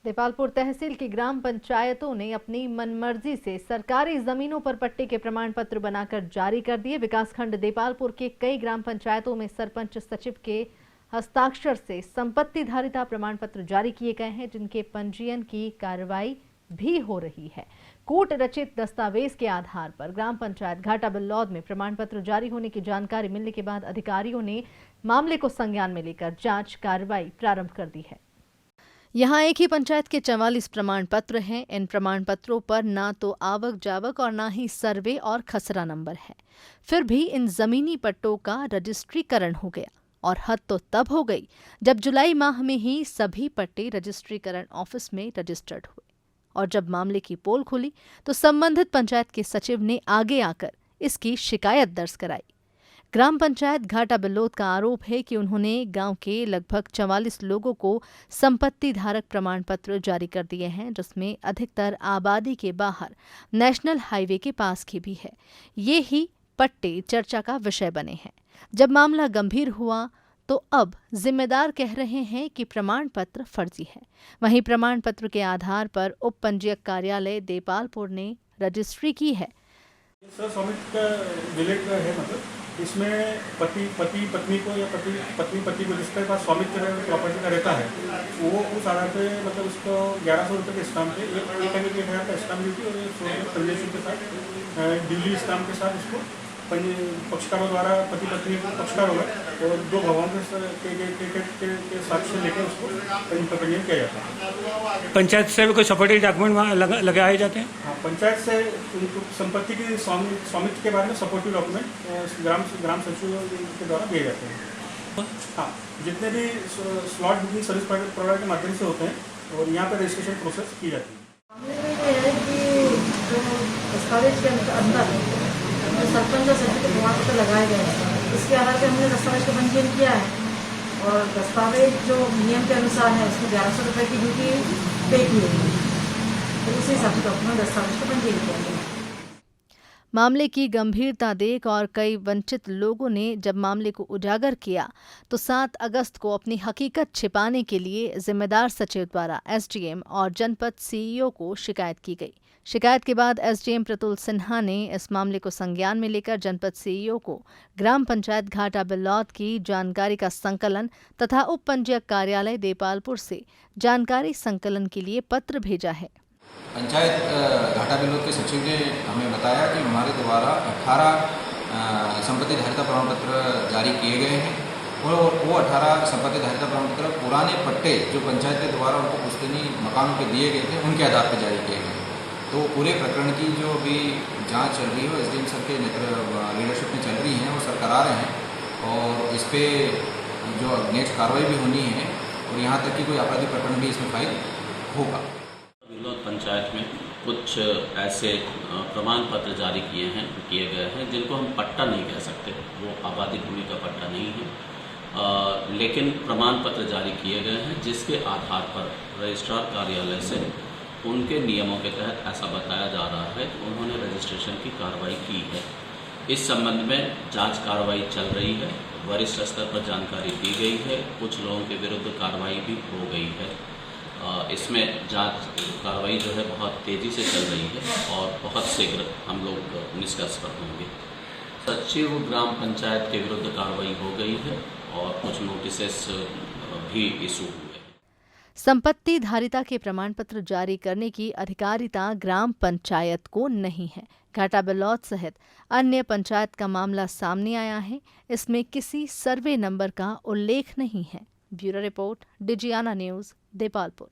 देपालपुर तहसील की ग्राम पंचायतों ने अपनी मनमर्जी से सरकारी जमीनों पर पट्टे के प्रमाण पत्र बनाकर जारी कर दिए। विकासखंड देपालपुर के कई ग्राम पंचायतों में सरपंच सचिव के हस्ताक्षर से संपत्ति धारिता प्रमाण पत्र जारी किए गए हैं, जिनके पंजीयन की कार्रवाई भी हो रही है। कोर्ट रचित दस्तावेज के आधार पर ग्राम पंचायत घाटा बिल्लौद में प्रमाण पत्र जारी होने की जानकारी मिलने के बाद अधिकारियों ने मामले को संज्ञान में लेकर जांच कार्रवाई प्रारंभ कर दी है। यहाँ एक ही पंचायत के 44 प्रमाण पत्र हैं। इन प्रमाण पत्रों पर ना तो आवक जावक और ना ही सर्वे और खसरा नंबर है। फिर भी इन जमीनी पट्टों का रजिस्ट्रीकरण हो गया, और हद तो तब हो गई जब जुलाई माह में ही सभी पट्टे रजिस्ट्रीकरण ऑफिस में रजिस्टर्ड हुए। और जब मामले की पोल खुली तो संबंधित पंचायत के सचिव ने आगे आकर इसकी शिकायत दर्ज कराई। ग्राम पंचायत घाटा बिल्लौद का आरोप है कि उन्होंने गांव के लगभग 44 लोगों को संपत्ति धारक प्रमाण पत्र जारी कर दिए हैं, जिसमें अधिकतर आबादी के बाहर नेशनल हाईवे के पास की भी है। ये ही पट्टे चर्चा का विषय बने हैं। जब मामला गंभीर हुआ तो अब जिम्मेदार कह रहे हैं कि प्रमाण पत्र फर्जी है। वहीं प्रमाण पत्र के आधार पर उप पंजीयक कार्यालय देपालपुर ने रजिस्ट्री की है। सर स्वामित्व का विलेज है, मतलब इसमें पति पत्नी को या पति को जिसके पास स्वामित्व प्रॉपर्टी का रहता है, वो उस आधार पे मतलब उसको 1100 रुपये के स्टाम्प पे 1,000 का स्टाम्प ड्यूटी और प्रदेश के साथ ड्यूली स्टाम्प के साथ उसको पक्षकारों द्वारा पति पत्नी पक्षकार होगा और दो भगवान के साक्ष्य लेकर उसको पंजीयन किया जाता है। पंचायत से भी कोई सपोर्टिव डॉक्यूमेंट लगाए जाते हैं? हाँ, पंचायत से उनको संपत्ति की स्वामित्व के बारे में सपोर्टिव डॉक्यूमेंट ग्राम सचिव के द्वारा दिए जाते हैं। हाँ, जितने भी स्लॉट बुकिंग सर्विस प्रोवाइडर के माध्यम से होते हैं और यहाँ पर रजिस्ट्रेशन प्रोसेस की जाती है। सरपंच और सचिव के प्रमाण पत्र लगाए गए हैं, इसके आधार पर हमने दस्तावेज का पंजीयन किया है और दस्तावेज जो नियम के अनुसार है उसमें 1100 रुपये की ड्यूटी पे की गई, तो उसी हिसाब से डॉक्यूमेंट दस्तावेज का पंजीयन किया गया। मामले की गंभीरता देख और कई वंचित लोगों ने जब मामले को उजागर किया तो 7 अगस्त को अपनी हकीकत छिपाने के लिए जिम्मेदार सचिव द्वारा एसडीएम और जनपद सीईओ को शिकायत की गई। शिकायत के बाद एसडीएम प्रतुल सिन्हा ने इस मामले को संज्ञान में लेकर जनपद सीईओ को ग्राम पंचायत घाटा बिल्लौद की जानकारी का संकलन तथा उप पंजीयक कार्यालय देपालपुर से जानकारी संकलन के लिए पत्र भेजा है। पंचायत घाटा बिल्लौद के सचिव ने हमें बताया कि हमारे द्वारा 18 संपत्ति धारिता प्रमाण पत्र जारी किए गए हैं और वो 18 संपत्ति धारिता प्रमाण पत्र पुराने पट्टे जो पंचायत के द्वारा उनको पुश्तैनी मकानों पे दिए गए थे उनके आधार पर जारी किए गए। तो पूरे प्रकरण की जो अभी जांच चल रही है एसडीएम सर के लीडरशिप में चल रही है, वो सर करा रहे हैं और इस पर जो नेक्स्ट कार्रवाई भी होनी है और यहाँ तक कि कोई आपराधिक प्रकरण भी इसमें फाइल होगा। बिल्लौद पंचायत में कुछ ऐसे प्रमाण पत्र जारी किए गए हैं जिनको हम पट्टा नहीं कह सकते, वो आबादी भूमि का पट्टा नहीं है, लेकिन प्रमाण पत्र जारी किए गए हैं जिसके आधार पर रजिस्ट्रार कार्यालय से उनके नियमों के तहत ऐसा बताया जा रहा है कि उन्होंने रजिस्ट्रेशन की कार्रवाई की है। इस संबंध में जांच कार्रवाई चल रही है, वरिष्ठ स्तर पर जानकारी दी गई है, कुछ लोगों के विरुद्ध कार्रवाई भी हो गई है। इसमें जांच कार्रवाई जो है बहुत तेज़ी से चल रही है और बहुत शीघ्र हम लोग निष्कर्ष पर होंगे। सचिव ग्राम पंचायत के विरुद्ध कार्रवाई हो गई है और कुछ नोटिसेस भी इशू हुए। संपत्ति धारिता के प्रमाण पत्र जारी करने की अधिकारिता ग्राम पंचायत को नहीं है। घाटा बिल्लौद सहित अन्य पंचायत का मामला सामने आया है, इसमें किसी सर्वे नंबर का उल्लेख नहीं है। Bureau report, Digiana news, Depalpur.